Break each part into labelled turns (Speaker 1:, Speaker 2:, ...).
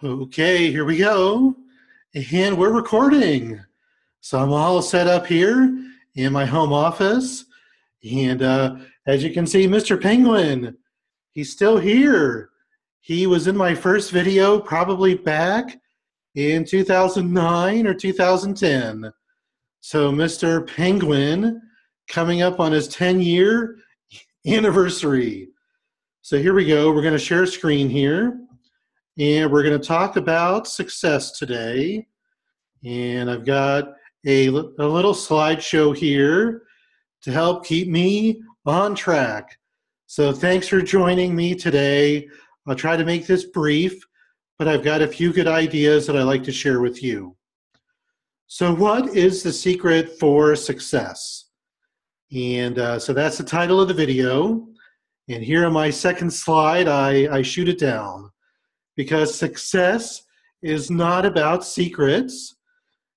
Speaker 1: Okay, here we go. And we're recording. So I'm all set up here in my home office. And as you can see, Mr. Penguin, he's still here. He was in my first video probably back in 2009 or 2010. So Mr. Penguin coming up on his 10-year anniversary. So here we go. We're going to share a screen here. And we're going to talk about success today. And I've got a little slideshow here to help keep me on track. So thanks for joining me today. I'll try to make this brief, but I've got a few good ideas that I'd like to share with you. So what is the secret for success? And so that's the title of the video. And here on my second slide, I shoot it down. Because success is not about secrets,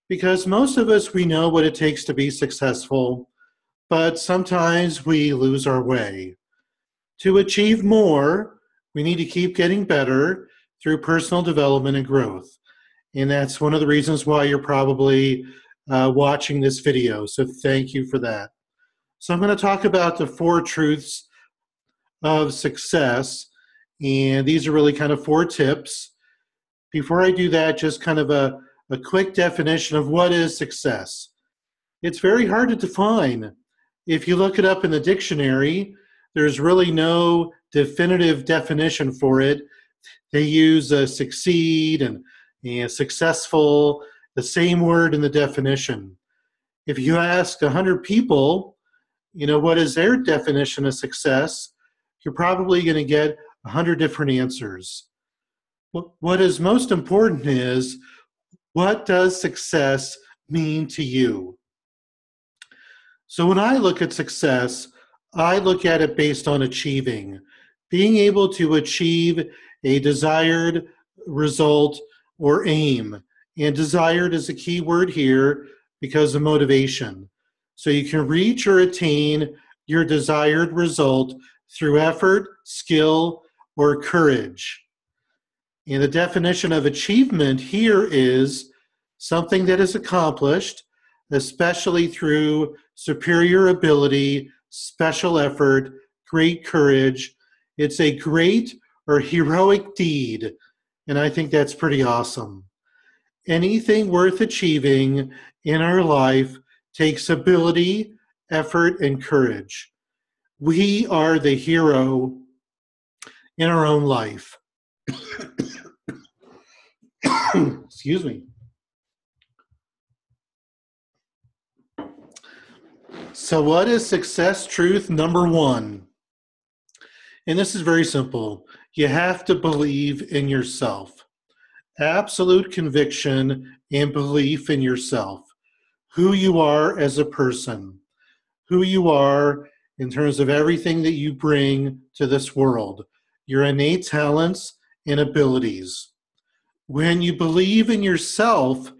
Speaker 1: because most of us, we know what it takes to be successful, but sometimes we lose our way. To achieve more, we need to keep getting better through personal development and growth. And that's one of the reasons why you're probably watching this video, so thank you for that. So I'm going to talk about the 4 truths of success. And these are really kind of 4 tips. Before I do that, just kind of a quick definition of what is success. It's very hard to define. If you look it up in the dictionary, there's really no definitive definition for it. They use succeed and successful, the same word in the definition. If you ask 100 people, what is their definition of success, you're probably going to get 100 different answers. What is most important is, what does success mean to you? So when I look at success, I look at it based on achieving. Being able to achieve a desired result or aim. And desired is a key word here because of motivation. So you can reach or attain your desired result through effort, skill, or courage. And the definition of achievement here is something that is accomplished, especially through superior ability, special effort, great courage. It's a great or heroic deed, and I think that's pretty awesome. Anything worth achieving in our life takes ability, effort, and courage. We are the hero in our own life. Excuse me. So what is success truth number 1? And this is very simple. You have to believe in yourself. Absolute conviction and belief in yourself. Who you are as a person. Who you are in terms of everything that you bring to this world. Your innate talents and abilities. When you believe in yourself,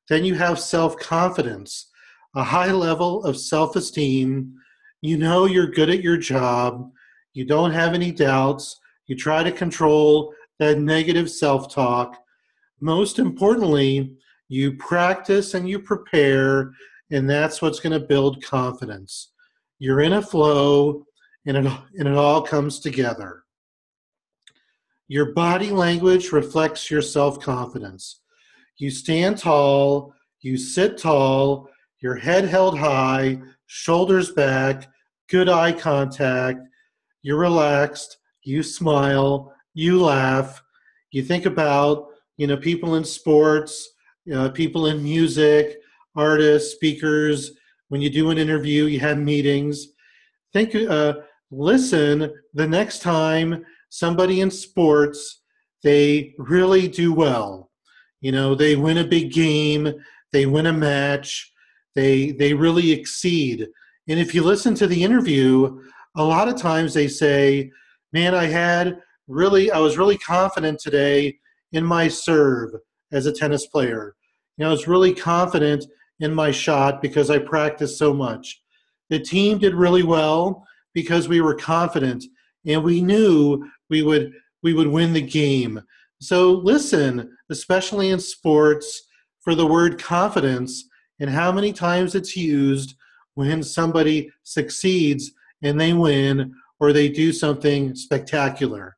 Speaker 1: then you have self-confidence, a high level of self-esteem. You know you're good at your job. You don't have any doubts. You try to control that negative self-talk. Most importantly, you practice and you prepare, and that's what's going to build confidence. You're in a flow, and it all comes together. Your body language reflects your self-confidence. You stand tall, you sit tall, your head held high, shoulders back, good eye contact, you're relaxed, you smile, you laugh, you think about, people in sports, people in music, artists, speakers. When you do an interview, you have meetings. Listen the next time somebody in sports, they really do well. They win a big game, they win a match, they really exceed. And if you listen to the interview, a lot of times they say, man, I was really confident today in my serve as a tennis player. I was really confident in my shot because I practiced so much. The team did really well because we were confident and we knew we would win the game. So listen, especially in sports, for the word confidence and how many times it's used when somebody succeeds and they win or they do something spectacular.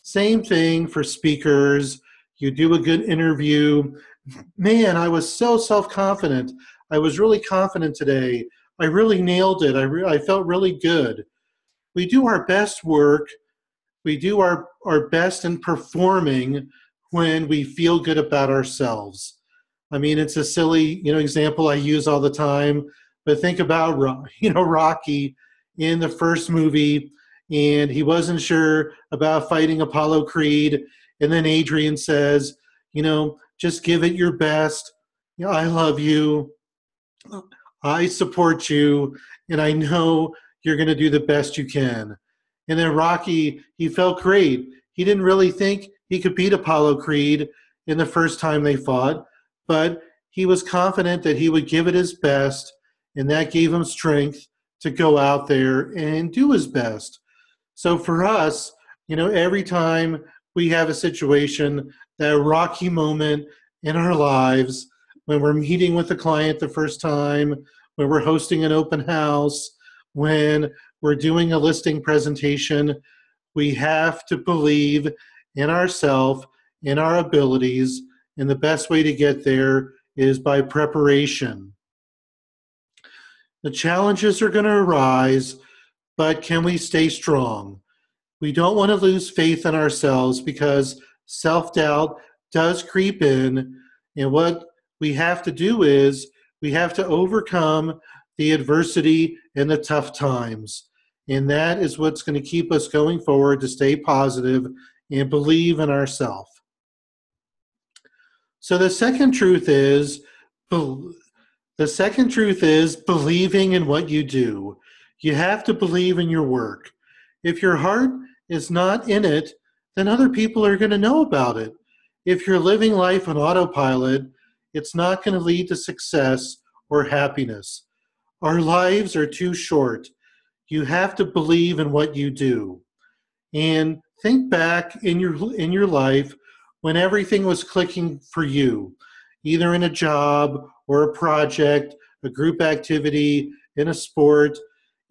Speaker 1: Same thing for speakers. You do a good interview. Man, I was so self-confident. I was really confident today. I really nailed it. I felt really good. We do our best work. We do our best in performing when we feel good about ourselves. I mean, it's a silly, example I use all the time, but think about, Rocky in the first movie, and he wasn't sure about fighting Apollo Creed, and then Adrian says, just give it your best. I love you. I support you, and I know you're going to do the best you can. And then Rocky, he felt great. He didn't really think he could beat Apollo Creed in the first time they fought, but he was confident that he would give it his best, and that gave him strength to go out there and do his best. So for us, every time we have a situation, that rocky moment in our lives, when we're meeting with a client the first time, when we're hosting an open house, when we're doing a listing presentation, we have to believe in ourselves, in our abilities, and the best way to get there is by preparation. The challenges are going to arise, but can we stay strong? We don't want to lose faith in ourselves because self-doubt does creep in, and what we have to do is we have to overcome the adversity and the tough times. And that is what's going to keep us going forward to stay positive and believe in ourselves. So the second truth is believing in what you do. You have to believe in your work. If your heart is not in it, then other people are going to know about it. If you're living life on autopilot, it's not going to lead to success or happiness. Our lives are too short. You have to believe in what you do. And think back in your life when everything was clicking for you, either in a job or a project, a group activity, in a sport.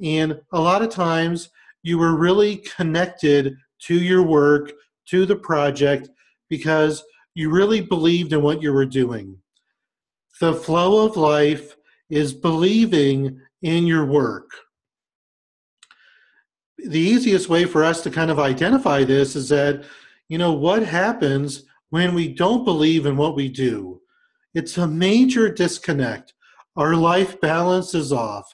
Speaker 1: And a lot of times you were really connected to your work, to the project, because you really believed in what you were doing. The flow of life is believing in your work. The easiest way for us to kind of identify this is that, what happens when we don't believe in what we do? It's a major disconnect. Our life balance is off.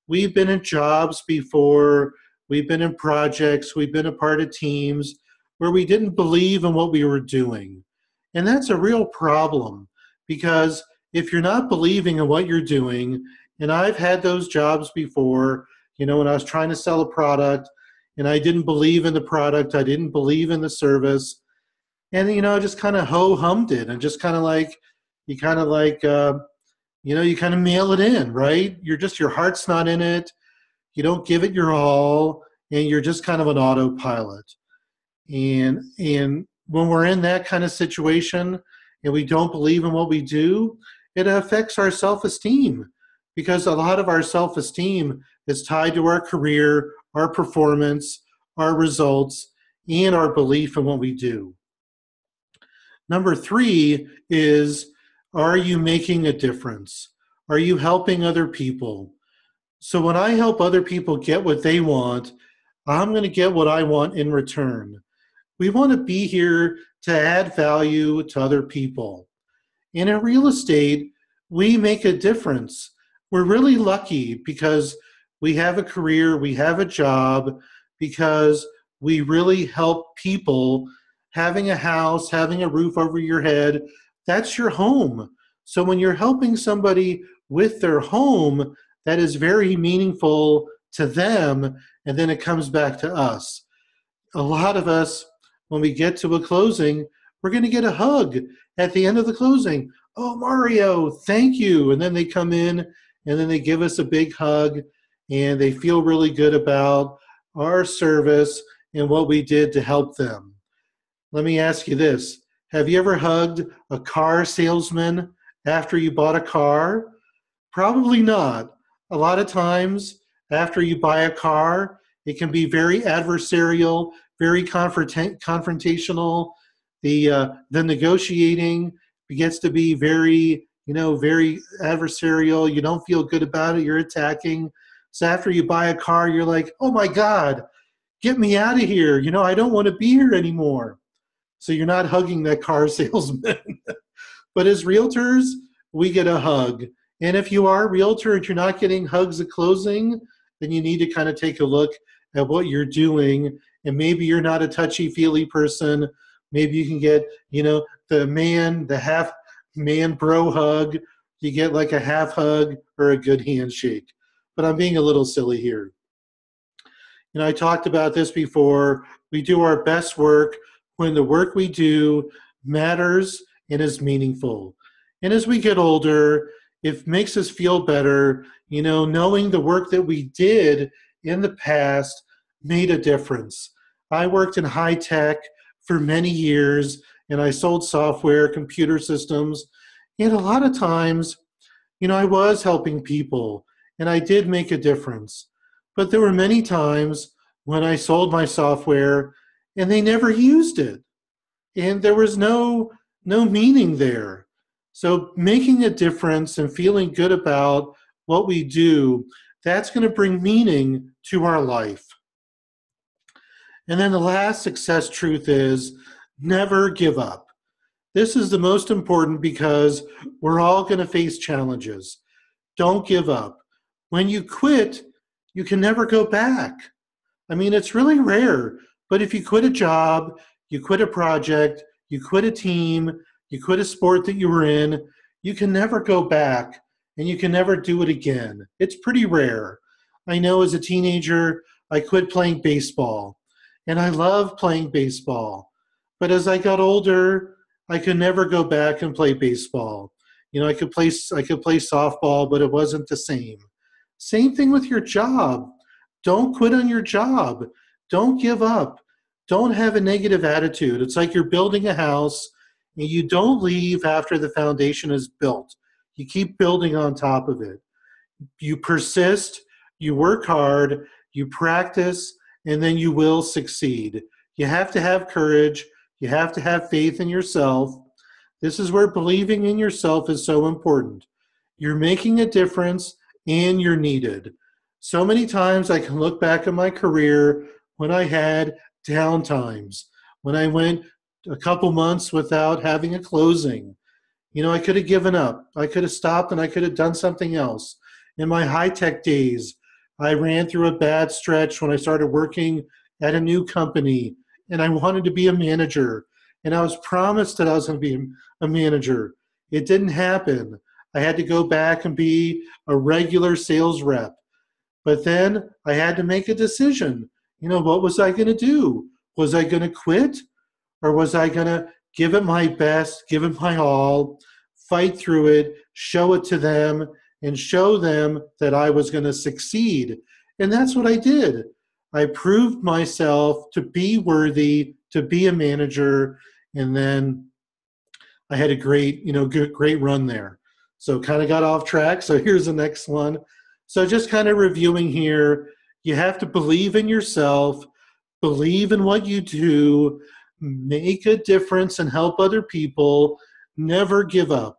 Speaker 1: We've been in jobs before, we've been in projects, we've been a part of teams where we didn't believe in what we were doing. And that's a real problem because if you're not believing in what you're doing, and I've had those jobs before, when I was trying to sell a product and I didn't believe in the product, I didn't believe in the service, and, just kind of ho-hummed it and just kind of like, you kind of mail it in, right? Your heart's not in it. You don't give it your all, and you're just kind of an autopilot. And when we're in that kind of situation and we don't believe in what we do, it affects our self-esteem because a lot of our self-esteem is tied to our career, our performance, our results, and our belief in what we do. Number 3 is, are you making a difference? Are you helping other people? So when I help other people get what they want, I'm going to get what I want in return. We want to be here to add value to other people. And in real estate, we make a difference. We're really lucky because we have a career, we have a job, because we really help people. Having a house, having a roof over your head, that's your home. So when you're helping somebody with their home, that is very meaningful to them, and then it comes back to us. A lot of us, when we get to a closing, we're going to get a hug at the end of the closing. Oh, Mario, thank you. And then they come in and then they give us a big hug and they feel really good about our service and what we did to help them. Let me ask you this. Have you ever hugged a car salesman after you bought a car? Probably not. A lot of times, after you buy a car, it can be very adversarial, very confrontational. The negotiating gets to be very, very adversarial. You don't feel good about it. You're attacking. So after you buy a car, you're like, oh my God, get me out of here. I don't want to be here anymore. So you're not hugging that car salesman. But as realtors, we get a hug. And if you are a realtor and you're not getting hugs at closing, then you need to kind of take a look at what you're doing. And maybe you're not a touchy-feely person. Maybe you can get, the half man bro hug. You get like a half hug or a good handshake. But I'm being a little silly here. I talked about this before. We do our best work when the work we do matters and is meaningful. And as we get older, it makes us feel better, knowing the work that we did in the past made a difference. I worked in high tech for many years, and I sold software, computer systems, and a lot of times, I was helping people, and I did make a difference. But there were many times when I sold my software and they never used it. And there was no meaning there. So making a difference and feeling good about what we do, that's going to bring meaning to our life. And then the last success truth is never give up. This is the most important because we're all going to face challenges. Don't give up. When you quit, you can never go back. I mean, it's really rare, but if you quit a job, you quit a project, you quit a team, you quit a sport that you were in, you can never go back and you can never do it again. It's pretty rare. I know as a teenager, I quit playing baseball and I love playing baseball. But as I got older, I could never go back and play baseball. I could play softball, but it wasn't the same. Same thing with your job. Don't quit on your job. Don't give up. Don't have a negative attitude. It's like you're building a house and you don't leave after the foundation is built. You keep building on top of it. You persist, you work hard, you practice, and then you will succeed. You have to have courage. You have to have faith in yourself. This is where believing in yourself is so important. You're making a difference and you're needed. So many times I can look back at my career when I had down times, when I went a couple months without having a closing. I could have given up. I could have stopped and I could have done something else. In my high-tech days, I ran through a bad stretch when I started working at a new company and I wanted to be a manager. And I was promised that I was going to be a manager. It didn't happen. I had to go back and be a regular sales rep. But then I had to make a decision. What was I going to do? Was I going to quit? Or was I going to give it my best, give it my all, fight through it, show it to them, and show them that I was going to succeed? And that's what I did. I proved myself to be worthy, to be a manager, and then I had a great run there. So kind of got off track. So here's the next one. So just kind of reviewing here, you have to believe in yourself, believe in what you do, make a difference and help other people, never give up.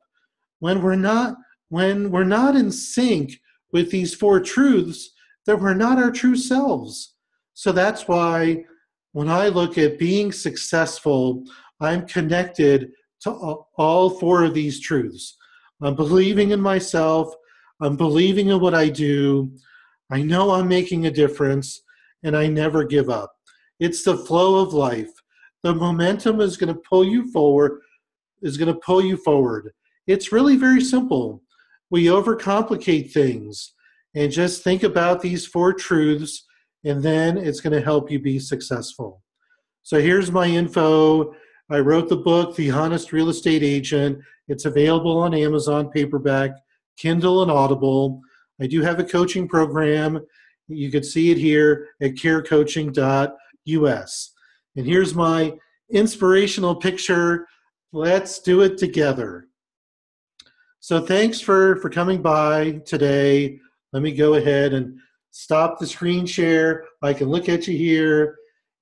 Speaker 1: When we're not in sync with these four truths, then we're not our true selves. So that's why when I look at being successful, I'm connected to all four of these truths. I'm believing in myself. I'm believing in what I do. I know I'm making a difference, and I never give up. It's the flow of life. The momentum is going to pull you forward. It's really very simple. We overcomplicate things, and just think about these four truths, and then it's going to help you be successful. So here's my info. I wrote the book, The Honest Real Estate Agent. It's available on Amazon paperback, Kindle, and Audible. I do have a coaching program. You can see it here at carecoaching.us. And here's my inspirational picture. Let's do it together. So thanks for coming by today. Let me go ahead and stop the screen share. I can look at you here.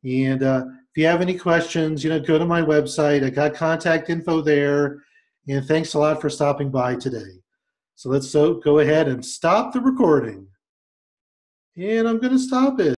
Speaker 1: And if you have any questions, go to my website. I got contact info there. And thanks a lot for stopping by today. So let's go ahead and stop the recording. And I'm going to stop it.